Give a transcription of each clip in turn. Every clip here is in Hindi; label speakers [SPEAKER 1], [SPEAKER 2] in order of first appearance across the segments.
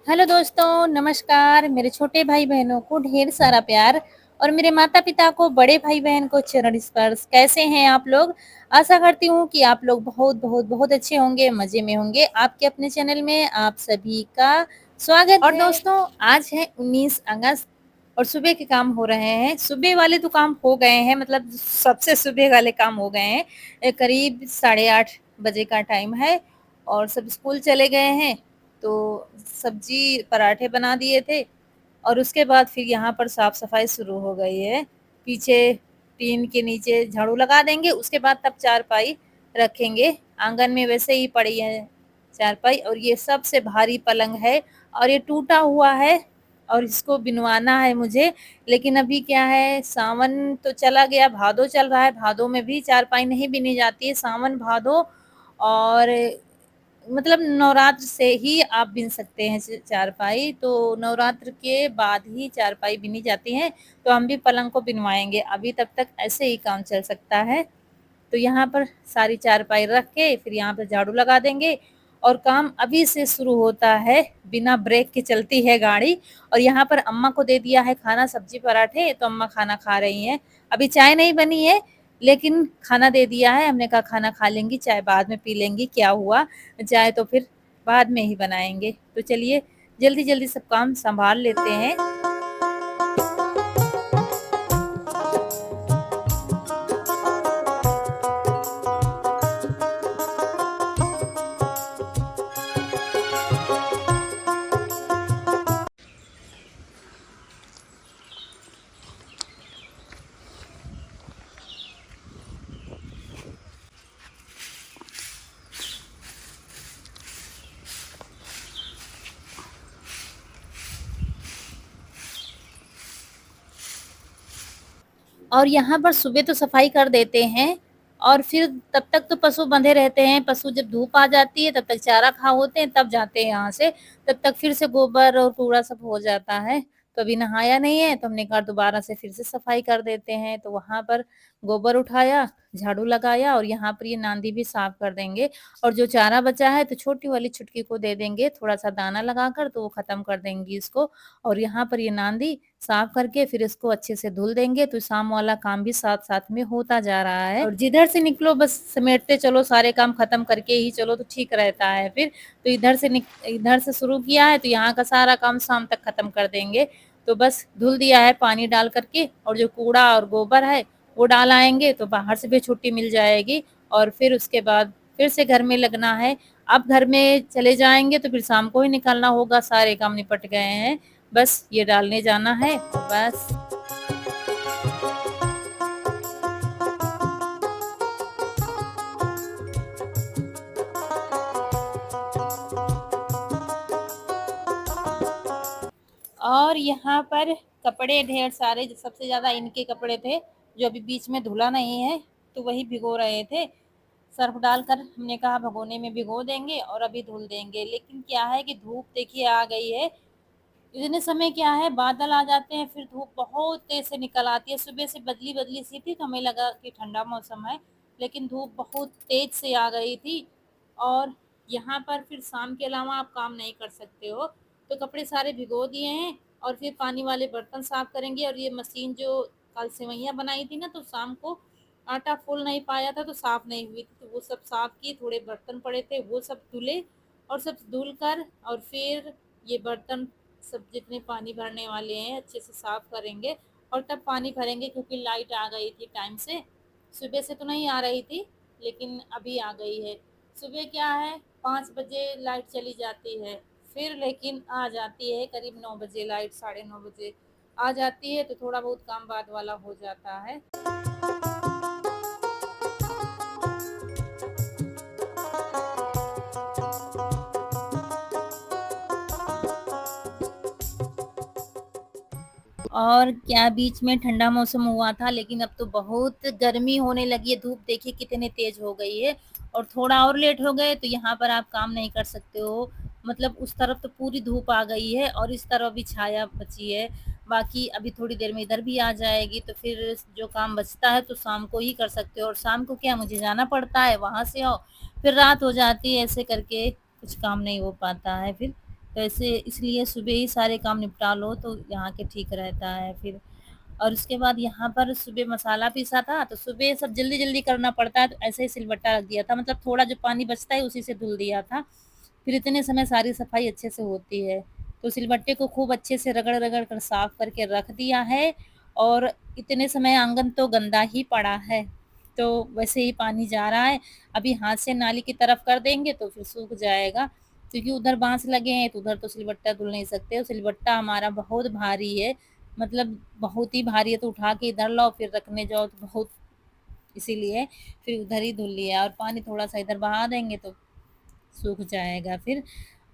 [SPEAKER 1] हेलो दोस्तों, नमस्कार। मेरे छोटे भाई-बहनों को ढेर सारा प्यार और मेरे माता-पिता को, बड़े भाई-बहन को चरण स्पर्श। कैसे हैं आप लोग? आशा करती हूँ कि आप लोग बहुत अच्छे होंगे, मज़े में होंगे। आपके अपने चैनल में आप सभी का स्वागत और
[SPEAKER 2] है।
[SPEAKER 1] दोस्तों, आज है 19 अगस्त और सुबह के काम हो रहे हैं। सुबह वाले तो काम हो गए हैं, मतलब सबसे सुबह वाले काम हो गए हैं। करीब 8:30 बजे का टाइम है और सब स्कूल चले गए हैं। तो सब्जी पराठे बना दिए थे और उसके बाद फिर यहाँ पर साफ-सफाई शुरू हो गई है। पीछे टीन के नीचे झाड़ू लगा देंगे, उसके बाद तब चारपाई रखेंगे। आँगन में वैसे ही पड़ी है चारपाई और ये सबसे भारी पलंग है और ये टूटा हुआ है और इसको बिनवाना है मुझे। लेकिन अभी क्या है, सावन तो चला गया, भादो चल रहा है, भादो में भी चारपाई नहीं बिनी जाती है। सावन, भादो और मतलब नवरात्र से ही आप बिन सकते हैं चारपाई, तो नवरात्र के बाद ही चारपाई बिनी जाती है, तो हम भी पलंग को बिनवाएँगे। अभी तब तक ऐसे ही काम चल सकता है। तो यहाँ पर सारी चारपाई रख के फिर यहाँ पे झाड़ू लगा देंगे और काम अभी से शुरू होता है, बिना ब्रेक के चलती है गाड़ी। और यहाँ पर अम्मा को दे दिया है खाना, सब्जी पराठे, तो अम्मा खाना खा रही हैं। अभी चाय नहीं बनी है, लेकिन खाना दे दिया है। हमने कहा खाना खा लेंगी, चाय बाद में पी लेंगी, क्या हुआ? चाय तो फिर बाद में ही बनाएँगे। तो चलिए जल्दी-जल्दी सब काम सँभाल लेते हैं। और यहाँ पर सुबह तो सफाई कर देते हैं और फिर तब तक तो पशु बंधे रहते हैं। पशु जब धूप आ जाती है तब तक चारा खा होते हैं, तब जाते हैं यहाँ से। तब तक फिर से गोबर और कूड़ा सब हो जाता है। तो अभी नहाया नहीं है, तो हमने कहा दोबारा से फिर से सफाई कर देते हैं। तो वहाँ पर गोबर उठाया, झाड़ू लगाया और यहाँ पर ये नांदी भी साफ कर देंगे। और जो चारा बचा है तो छोटी वाली छुटकी को दे देंगे, थोड़ा-सा दाना लगाकर, तो वो खत्म कर देंगी इसको। और यहाँ पर ये नांदी साफ करके फिर इसको अच्छे से धुल देंगे, तो शाम वाला काम भी साथ-साथ में होता जा रहा है। और जिधर से निकलो बस समेटते चलो, सारे काम खत्म करके ही चलो तो ठीक रहता है फिर। तो इधर से शुरू किया है तो यहाँ का सारा काम शाम तक खत्म कर देंगे। तो बस धुल दिया है पानी डाल कर के और जो कूड़ा और गोबर है वो डाल आएँगे, तो बाहर से भी छुट्टी मिल जाएगी और फिर उसके बाद फिर से घर में लगना है। अब घर में चले जाएँगे तो फिर शाम को ही निकलना होगा, सारे काम निपट गए हैं। बस ये डालने जाना है और बस। और यहाँ पर कपड़े ढेर सारे, सबसे ज़्यादा इनके कपड़े थे, जो अभी बीच में धुला नहीं है, तो वही भिगो रहे थे। सर्फ़ डालकर हमने कहा भगोने में भिगो देंगे और अभी धुल देंगे। लेकिन क्या है कि धूप देखिए आ गई है। इतने समय क्या है, बादल आ जाते हैं, फिर धूप बहुत तेज़ से निकल आती है। सुबह से बदली-बदली सी थी, तो हमें लगा कि ठंडा मौसम है, लेकिन धूप बहुत तेज़ से आ गई थी। और यहाँ पर फिर शाम के अलावा आप काम नहीं कर सकते हो, तो कपड़े सारे भिगो दिए हैं और फिर पानी वाले बर्तन साफ़ करेंगे। और ये मशीन जो कल सेवइयाँ बनाई थी ना, तो शाम को आटा फूल नहीं पाया था, तो साफ़ नहीं हुई थी, तो वो सब साफ़ की। थोड़े बर्तन पड़े थे, वो सब धुले और सब धुल कर और फिर ये बर्तन सब जितने पानी भरने वाले हैं अच्छे से साफ करेंगे और तब पानी भरेंगे, क्योंकि लाइट आ गई थी टाइम से। सुबह से तो नहीं आ रही थी, लेकिन अभी आ गई है। सुबह क्या है, 5 बजे लाइट चली जाती है, फिर लेकिन आ जाती है करीब 9 बजे लाइट, साढ़े 9 बजे आ जाती है, तो थोड़ा बहुत काम बाद वाला हो जाता है। और क्या बीच में ठंडा मौसम हुआ था, लेकिन अब तो बहुत गर्मी होने लगी है। धूप देखिए कितनी तेज हो गई है और थोड़ा और लेट हो गए तो यहाँ पर आप काम नहीं कर सकते हो। मतलब उस तरफ तो पूरी धूप आ गई है और इस तरफ भी छाया बची है। बाकी अभी थोड़ी देर में इधर भी आ जाएगी, तो फिर जो काम बचता है तो शाम को ही कर सकते हो। और शाम को क्या, मुझे जाना पड़ता है, वहाँ से आओ फिर रात हो जाती है, ऐसे करके कुछ काम नहीं हो पाता है फिर। तो ऐसे इसलिए सुबह ही सारे काम निपटा लो तो यहाँ के ठीक रहता है फिर। और उसके बाद यहाँ पर सुबह मसाला पीसा था, तो सुबह सब जल्दी-जल्दी करना पड़ता है, तो ऐसे ही सिलबट्टा रख दिया था, मतलब थोड़ा जो पानी बचता है उसी से धुल दिया था। फिर इतने समय सारी सफाई अच्छे से होती है। तो सिलबट्टे को खूब अच्छे से रगड़-रगड़ कर साफ करके रख दिया है और इतने समय आंगन तो गंदा ही पड़ा है। तो वैसे ही पानी जा रहा है, अभी हाथ से नाली की तरफ कर देंगे तो फिर सूख जाएगा, क्योंकि उधर बाँस लगे हैं तो उधर तो सिलबट्टा धुल नहीं सकते और सिलबट्टा हमारा बहुत भारी है, मतलब बहुत ही भारी है, तो उठा के इधर लाओ फिर रखने जाओ तो बहुत, इसीलिए फिर उधर ही धुल लिया और पानी थोड़ा-सा इधर बहा देंगे तो सूख जाएगा फिर।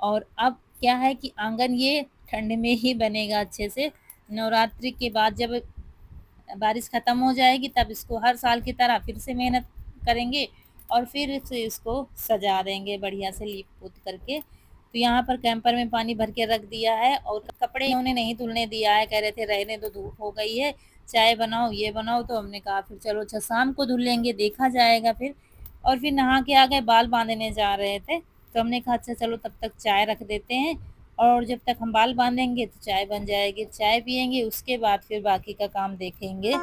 [SPEAKER 1] और अब क्या है कि आंगन ये ठंड में ही बनेगा अच्छे से। नवरात्रि के बाद जब बारिश खत्म हो जाएगी तब इसको हर साल की तरह फिर से मेहनत करेंगे और फिर से इसको सजा देंगे बढ़िया से लीप-पोत करके। तो यहाँ पर कैंपर में पानी भर के रख दिया है और कपड़े इन्होंने नहीं धुलने दिया है, कह रहे थे रहने दो, धूप हो गई है, चाय बनाओ, ये बनाओ, तो हमने कहा फिर चलो अच्छा शाम को धुल लेंगे, देखा जाएगा फिर। और फिर नहा के आ गए, बाल बांधने जा रहे थे, तो हमने कहा अच्छा चलो तब तक चाय रख देते हैं और जब तक हम बाल बांधेंगे तो चाय बन जाएगी, चाय पिएँगे, उसके बाद फिर बाकी का काम देखेंगे।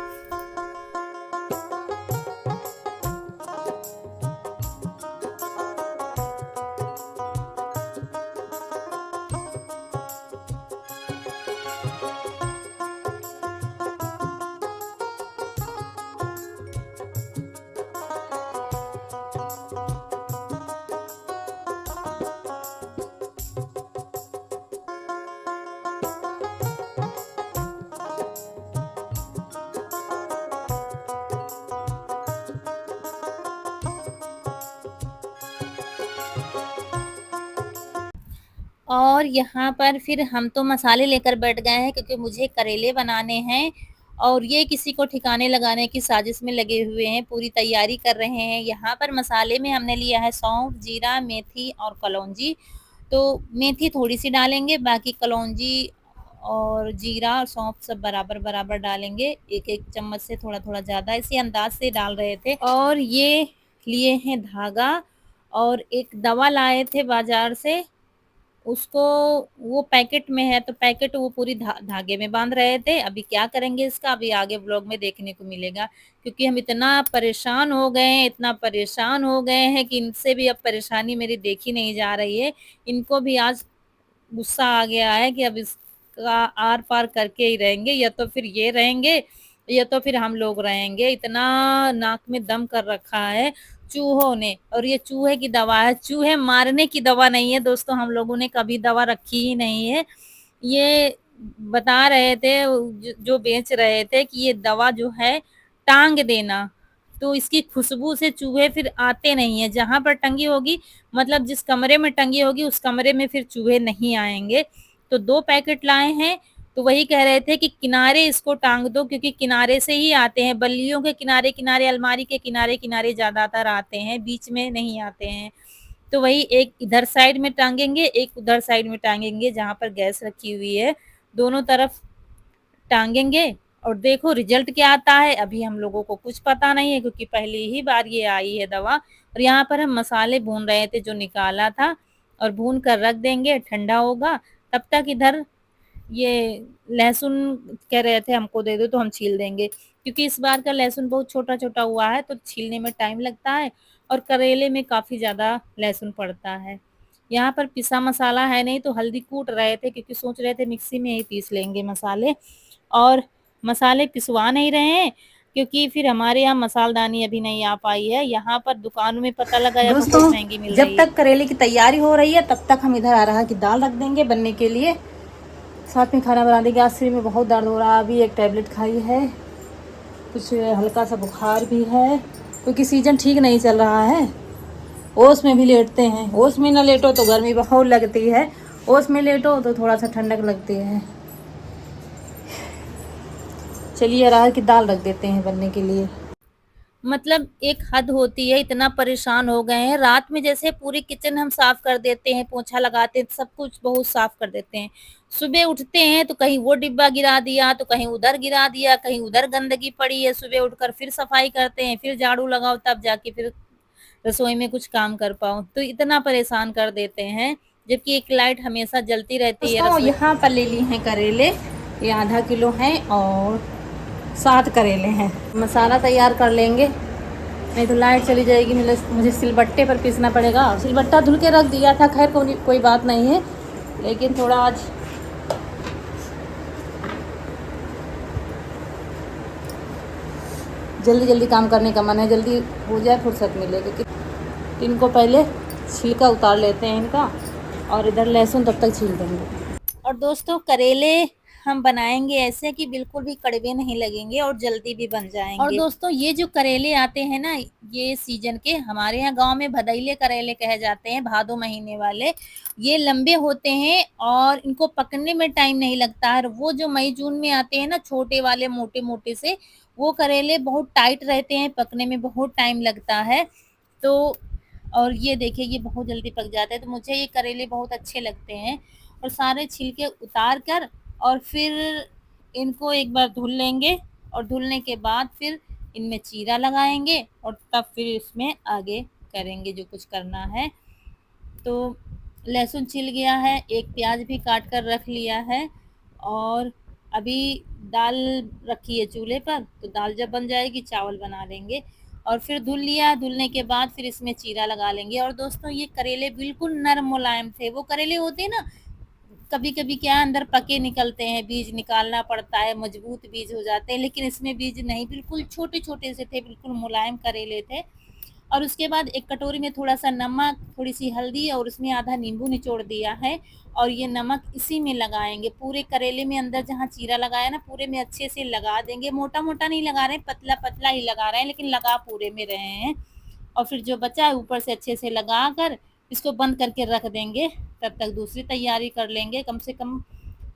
[SPEAKER 1] और यहाँ पर फिर हम तो मसाले लेकर बैठ गए हैं क्योंकि मुझे करेले बनाने हैं और ये किसी को ठिकाने लगाने की साजिश में लगे हुए हैं, पूरी तैयारी कर रहे हैं। यहाँ पर मसाले में हमने लिया है सौंफ, जीरा, मेथी और कलौंजी। तो मेथी थोड़ी-सी डालेंगे, बाकी कलौंजी और जीरा और सौंफ सब बराबर-बराबर डालेंगे, 1-1 चम्मच से थोड़ा-थोड़ा ज़्यादा, इसी अंदाज़ से डाल रहे थे। और ये लिए हैं धागा और एक दवा लाए थे बाज़ार से, उसको वो पैकेट में है तो पैकेट वो पूरी धागे में बाँध रहे थे। अभी क्या करेंगे इसका अभी आगे व्लॉग में देखने को मिलेगा, क्योंकि हम इतना परेशान हो गए हैं, इतना परेशान हो गए हैं कि इनसे भी अब परेशानी मेरी देखी नहीं जा रही है। इनको भी आज गुस्सा आ गया है कि अब इसका आर-पार करके ही रहेंगे, या तो फिर ये रहेंगे या तो फिर हम लोग रहेंगे। इतना नाक में दम कर रखा है चूहों ने, और ये चूहे की दवा है, चूहे मारने की दवा नहीं है दोस्तों, हम लोगों ने कभी दवा रखी ही नहीं है। ये बता रहे थे जो बेच रहे थे कि ये दवा जो है टाँग देना, तो इसकी खुशबू से चूहे फिर आते नहीं हैं, जहाँ पर टंगी होगी मतलब जिस कमरे में टंगी होगी उस कमरे में फिर चूहे नहीं आएँगे। तो 2 पैकेट लाए हैं, तो वही कह रहे थे कि किनारे इसको टाँग दो क्योंकि किनारे से ही आते हैं, बल्लियों के किनारे-किनारे, अलमारी के किनारे-किनारे ज़्यादातर आते हैं, बीच में नहीं आते हैं। तो वही एक इधर साइड में टाँगेंगे, एक उधर साइड में टाँगेंगे जहाँ पर गैस रखी हुई है, दोनों तरफ टाँगेंगे और देखो रिज़ल्ट क्या आता है। अभी हम लोगों को कुछ पता नहीं है क्योंकि पहली ही बार ये आई है दवा, और यहाँ पर हम मसाले भून रहे थे जो निकाला था और भून कर रख देंगे, ठंडा होगा। तब तक इधर ये लहसुन कह रहे थे हमको दे दो तो हम छील देंगे, क्योंकि इस बार का लहसुन बहुत छोटा-छोटा हुआ है तो छीलने में टाइम लगता है और करेले में काफ़ी ज़्यादा लहसुन पड़ता है। यहाँ पर पिसा मसाला है नहीं तो हल्दी कूट रहे थे क्योंकि सोच रहे थे मिक्सी में ही पीस लेंगे मसाले, और मसाले पिसवा नहीं रहे हैं क्योंकि फिर हमारे यहाँ मसालदानी अभी नहीं आ पाई है। यहाँ पर दुकानों में पता लगा है बहुत
[SPEAKER 2] दोस्तों,
[SPEAKER 1] महँगी मिल
[SPEAKER 2] जब
[SPEAKER 1] रही है।
[SPEAKER 2] तक करेले की तैयारी हो रही है तब तक हम इधर अरहर की दाल रख देंगे बनने के लिए, साथ में खाना बना देंगे। आज सिर में बहुत दर्द हो रहा है, अभी एक टैबलेट खाई है, कुछ हल्का सा बुखार भी है क्योंकि सीजन ठीक नहीं चल रहा है। ओस में भी लेटते हैं, ओस में ना लेटो तो गर्मी बहुत लगती है, ओस में लेटो तो थोड़ा सा ठंडक लगती है। चलिए अरहर की दाल रख देते हैं बनने के लिए।
[SPEAKER 1] मतलब एक हद होती है, इतना परेशान हो गए हैं, रात में जैसे पूरी किचन हम साफ कर देते हैं, पोछा लगाते हैं, सब कुछ बहुत साफ कर देते हैं। सुबह उठते हैं तो कहीं वो डिब्बा गिरा दिया, तो कहीं उधर गिरा दिया, कहीं उधर गंदगी पड़ी है, सुबह उठकर फिर सफाई करते हैं, फिर झाड़ू लगाओ तब जाके फिर रसोई में कुछ काम कर पाओ। तो इतना परेशान कर देते हैं, जबकि एक लाइट हमेशा जलती रहती है
[SPEAKER 2] दोस्तों
[SPEAKER 1] रसोई।
[SPEAKER 2] यहाँ पर ले लिए हैं करेले, ये आधा किलो हैं और 7 करेले हैं। मसाला तैयार कर लेंगे, नहीं तो लाइट चली जाएगी। मुझे सिलबट्टे पर पीसना पड़ेगा। सिलबट्टा धुल के रख दिया था, खैर कोई बात नहीं है, लेकिन थोड़ा आज जल्दी जल्दी काम करने का मन है, जल्दी हो जाए फुर्सत मिले। क्योंकि इनको पहले छिलका उतार लेते हैं इनका, और इधर लहसुन तब तक छील देंगे।
[SPEAKER 1] और दोस्तों करेले हम बनाएंगे ऐसे कि बिल्कुल भी कड़वे नहीं लगेंगे और जल्दी भी बन जाएंगे। और दोस्तों ये जो करेले आते हैं ना, ये सीजन के हमारे यहाँ गांव में भदैले करेले कहे जाते हैं, भादो महीने वाले। ये लंबे होते हैं और इनको पकने में टाइम नहीं लगता है। वो जो मई जून में आते हैं ना, छोटे वाले मोटे मोटे से, वो करेले बहुत टाइट रहते हैं, पकने में बहुत टाइम लगता है। तो और ये देखिए ये बहुत जल्दी पक जाते हैं। तो मुझे ये करेले बहुत अच्छे लगते हैं। और सारे छिलके उतार कर और फिर इनको एक बार धुल लेंगे, और धुलने के बाद फिर इनमें चीरा लगाएंगे और तब फिर इसमें आगे करेंगे जो कुछ करना है। तो लहसुन छिल गया है, एक प्याज भी काट कर रख लिया है, और अभी दाल रखी है चूल्हे पर। तो दाल जब बन जाएगी चावल बना लेंगे। और फिर धुल लिया, धुलने के बाद फिर इसमें चीरा लगा लेंगे। और दोस्तों ये करेले बिल्कुल नरम मुलायम थे। वो करेले होते हैं ना, कभी कभी क्या अंदर पके निकलते हैं, बीज निकालना पड़ता है, मजबूत बीज हो जाते हैं, लेकिन इसमें बीज नहीं, बिल्कुल छोटे छोटे से थे, बिल्कुल मुलायम करेले थे। और उसके बाद एक कटोरी में थोड़ा सा नमक, थोड़ी सी हल्दी और उसमें आधा नींबू निचोड़ दिया है। और ये नमक इसी में लगाएंगे, पूरे करेले में अंदर जहाँ चीरा लगाया ना, पूरे में अच्छे से लगा देंगे। मोटा मोटा नहीं लगा रहे हैं, पतला पतला ही लगा रहे हैं, लेकिन लगा पूरे में रहे हैं। और फिर जो बचा है ऊपर से अच्छे से लगा कर इसको बंद करके रख देंगे। तब तक दूसरी तैयारी कर लेंगे, कम से कम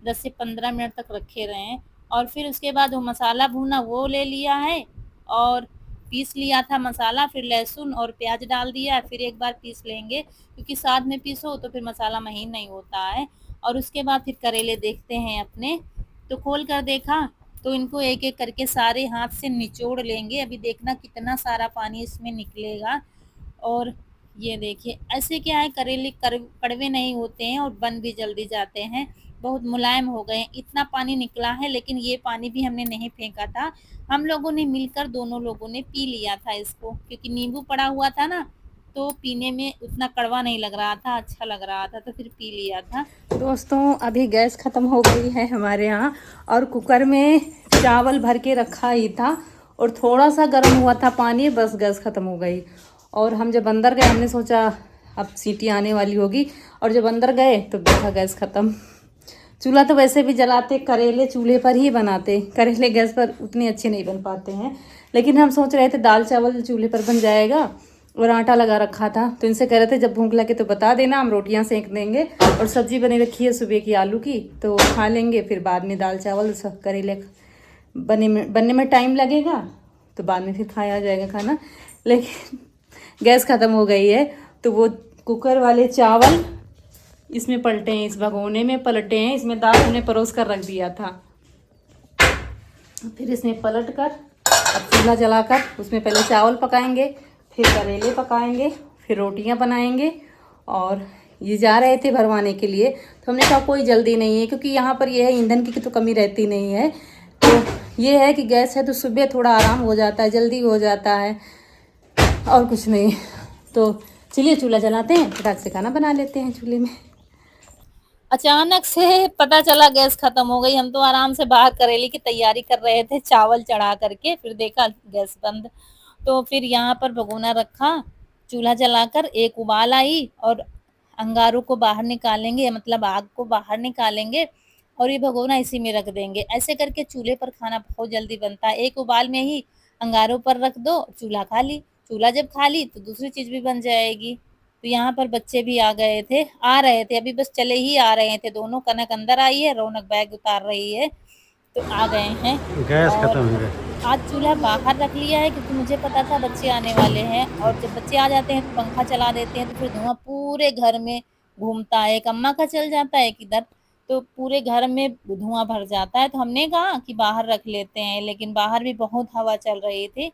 [SPEAKER 1] 10 से 15 मिनट तक रखे रहें। और फिर उसके बाद वो मसाला भूना वो ले लिया है, और पीस लिया था मसाला, फिर लहसुन और प्याज डाल दिया, फिर एक बार पीस लेंगे, क्योंकि साथ में पीसो तो फिर मसाला महीन नहीं होता है। और उसके बाद फिर करेले देखते हैं अपने। तो खोल कर देखा तो इनको एक एक करके सारे हाथ से निचोड़ लेंगे। अभी देखना कितना सारा पानी इसमें निकलेगा। और ये देखिए ऐसे क्या है, करेले कड़वे नहीं होते हैं और बन भी जल्दी जाते हैं, बहुत मुलायम हो गए हैं। इतना पानी निकला है, लेकिन ये पानी भी हमने नहीं फेंका था, हम लोगों ने मिलकर दोनों लोगों ने पी लिया था इसको, क्योंकि नींबू पड़ा हुआ था ना, तो पीने में उतना कड़वा नहीं लग रहा था, अच्छा लग रहा था, तो फिर पी लिया था।
[SPEAKER 2] दोस्तों अभी गैस ख़त्म हो गई है हमारे यहाँ, और कुकर में चावल भर के रखा ही था, और थोड़ा सा गर्म हुआ था पानी, बस गैस ख़त्म हो गई। और हम जब अंदर गए हमने सोचा अब सीटी आने वाली होगी, और जब अंदर गए तो देखा गैस ख़त्म। चूल्हा तो वैसे भी जलाते, करेले चूल्हे पर ही बनाते, करेले गैस पर उतने अच्छे नहीं बन पाते हैं। लेकिन हम सोच रहे थे दाल चावल चूल्हे पर बन जाएगा, और आटा लगा रखा था, तो इनसे कह रहे थे जब भूख लगे तो बता देना, हम रोटियां सेक देंगे। और सब्जी बनी रखी है सुबह की आलू की, तो खा लेंगे, फिर बाद में दाल चावल सब करेले बनने में टाइम लगेगा, तो बाद में फिर खाया जाएगा खाना। लेकिन गैस ख़त्म हो गई है, तो वो कुकर वाले चावल इसमें पलटे हैं, इस भगोने में पलटे हैं, इसमें दाल हमने परोस कर रख दिया था। फिर इसमें पलट कर अब चूल्हा जलाकर उसमें पहले चावल पकाएंगे, फिर करेले पकाएंगे, फिर रोटियां बनाएंगे। और ये जा रहे थे भरवाने के लिए, तो हमने कहा कोई जल्दी नहीं है, क्योंकि यहाँ पर ये है ईंधन की तो कमी रहती नहीं है। तो ये है कि गैस है तो सुबह थोड़ा आराम हो जाता है, जल्दी हो जाता है, और कुछ नहीं। तो चलिए चूल्हा जलाते हैं, फटाक से खाना बना लेते हैं चूल्हे में।
[SPEAKER 1] अचानक से पता चला गैस खत्म हो गई। हम तो आराम से बाहर करेले की तैयारी कर रहे थे चावल चढ़ा करके, फिर देखा गैस बंद। तो फिर यहाँ पर भगोना रखा, चूल्हा जलाकर एक उबाल आई, और अंगारों को बाहर निकालेंगे, मतलब आग को बाहर निकालेंगे, और ये भगोना इसी में रख देंगे। ऐसे करके चूल्हे पर खाना बहुत जल्दी बनता है, एक उबाल में ही अंगारों पर रख दो, चूल्हा खाली। चूल्हा जब खाली तो दूसरी चीज भी बन जाएगी। तो यहाँ पर बच्चे भी आ रहे थे, अभी बस चले ही आ रहे थे दोनों। कनक अंदर आई है, रौनक बैग उतार रही है, तो आ गए हैं।
[SPEAKER 3] गैस
[SPEAKER 1] और
[SPEAKER 3] खत्म हो गया।
[SPEAKER 1] आज चूल्हा बाहर रख लिया है, क्योंकि मुझे पता था बच्चे आने वाले हैं, और जब बच्चे आ जाते हैं तो पंखा चला देते हैं, तो फिर धुआं पूरे घर में घूमता है, एक अम्मा का चल जाता है एक इधर, तो पूरे घर में धुआं भर जाता है। तो हमने कहा कि बाहर रख लेते हैं, लेकिन बाहर भी बहुत हवा चल रही थी।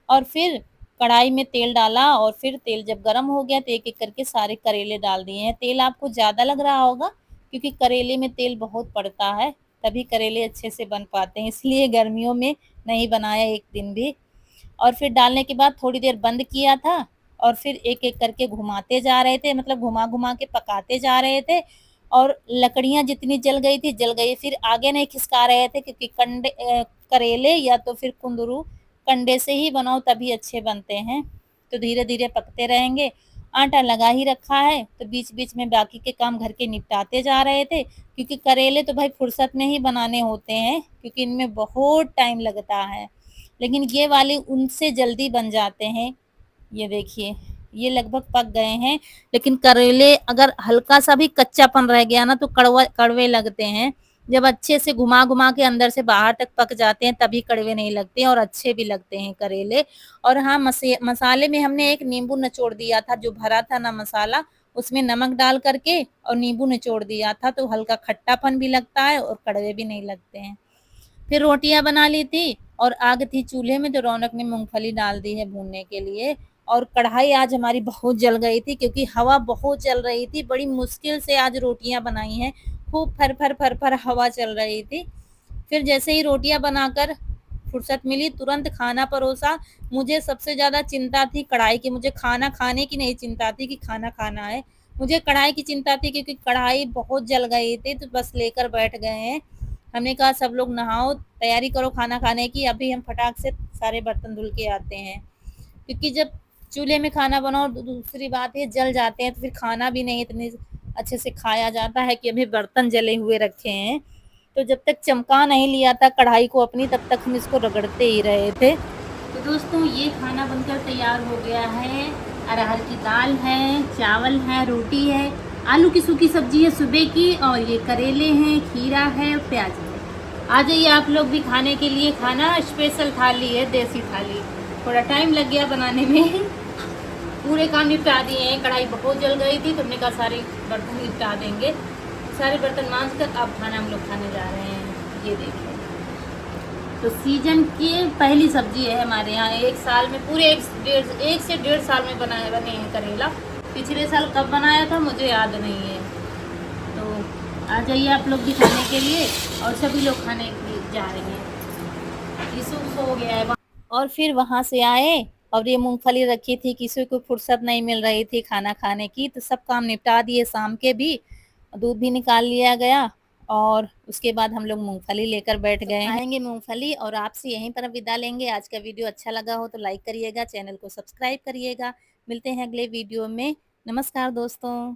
[SPEAKER 1] और फिर कढ़ाई में तेल डाला और फिर तेल जब गर्म हो गया तो एक-एक करके सारे करेले डाल दिए हैं। तेल आपको ज़्यादा लग रहा होगा क्योंकि करेले में तेल बहुत पड़ता है, तभी करेले अच्छे से बन पाते हैं, इसलिए गर्मियों में नहीं बनाया एक दिन भी। और फिर डालने के बाद थोड़ी देर बंद किया था और फिर एक-एक करके घुमाते जा रहे थे, मतलब घुमा-घुमा के पकाते जा रहे थे और लकड़ियाँ जितनी जल गई थी, जल गई। फिर आगे नहीं खिसका रहे थे क्योंकि करेले या तो फिर कुंदरू कंडे से ही बनाओ तभी अच्छे बनते हैं। तो धीरे-धीरे पकते रहेंगे। आटा लगा ही रखा है, तो बीच-बीच में बाकी के काम घर के निपटाते जा रहे थे क्योंकि करेले तो भाई फुर्सत में ही बनाने होते हैं क्योंकि इनमें बहुत टाइम लगता है। लेकिन ये वाले उनसे जल्दी बन जाते हैं। ये देखिए, ये लगभग पक गए हैं, लेकिन करेले अगर हल्का-सा भी कच्चापन रह गया ना तो कड़वे लगते हैं। जब अच्छे से घुमा-घुमा के अंदर से बाहर तक पक जाते हैं तभी कड़वे नहीं लगते हैं और अच्छे भी लगते हैं करेले। और हाँ, मसाले में हमने एक नींबू निचोड़ दिया था, जो भरा था ना मसाला, उसमें नमक डाल कर के और नींबू निचोड़ दिया था, तो हल्का खट्टापन भी लगता है और कड़वे भी नहीं लगते हैं। फिर रोटियां बना ली थी और आग थी चूल्हे में, तो रौनक ने मूंगफली डाल दी है भूनने के लिए। और कढ़ाई आज हमारी बहुत जल गई थी क्योंकि हवा बहुत चल रही थी, बड़ी मुश्किल से आज रोटियां बनाई हैं, खूब फर फर फर फर हवा चल रही थी। फिर जैसे ही रोटियां बनाकर फुर्सत मिली तुरंत खाना परोसा। मुझे सबसे ज्यादा चिंता थी कढ़ाई की, मुझे खाना खाने की नहीं चिंता थी कि खाना खाना है, मुझे कढ़ाई की चिंता थी क्योंकि कढ़ाई बहुत जल गई थी, तो बस लेकर बैठ गए हैं। हमने कहा सब लोग नहाओ, तैयारी करो खाना खाने की, अभी हम फटाक से सारे बर्तन धुल के आते हैं। क्योंकि जब चूल्हे में खाना बनाओ दूसरी बात है जल जाते हैं तो फिर खाना भी नहीं इतने अच्छे से खाया जाता है कि अभी बर्तन जले हुए रखे हैं। तो जब तक चमका नहीं लिया था कढ़ाई को अपनी, तब तक हम इसको रगड़ते ही रहे थे। तो दोस्तों ये खाना बनकर तैयार हो गया है। अरहर की दाल है, चावल है, रोटी है, आलू की सूखी सब्जी है सुबह की, और ये करेले हैं, खीरा है, प्याज है। आ जाइए आप लोग भी खाने के लिए। खाना स्पेशल थाली है, देसी थाली। थोड़ा टाइम लग गया बनाने में पूरे काम निपटा दिए हैं। कढ़ाई बहुत जल गई थी तो हमने कहा सारे बर्तन निपटा देंगे। सारे बर्तन मांज कर अब खाना हम लोग खाने जा रहे हैं। ये देखिए, तो सीजन की पहली सब्जी है हमारे यहाँ। एक साल में पूरे एक से डेढ़ साल में बने हैं करेला। पिछले साल कब बनाया था मुझे याद नहीं है। तो आ जाइए आप लोग भी खाने के लिए, और सभी लोग खाने के लिए जा रहे हैं। यीशु सो गया है और फिर वहां से आए और ये मूंगफली रखी थी, किसी को फुर्सत नहीं मिल रही थी खाना खाने की, तो सब काम निपटा दिए शाम के भी। दूध भी निकाल लिया गया और उसके बाद हम लोग मूंगफली लेकर बैठ गए हैं। खाएंगे मूंगफली और आपसे यहीं पर विदा लेंगे। आज का वीडियो अच्छा लगा हो तो लाइक करिएगा, चैनल को सब्सक्राइब करिएगा। मिलते हैं अगले वीडियो में। नमस्कार दोस्तों।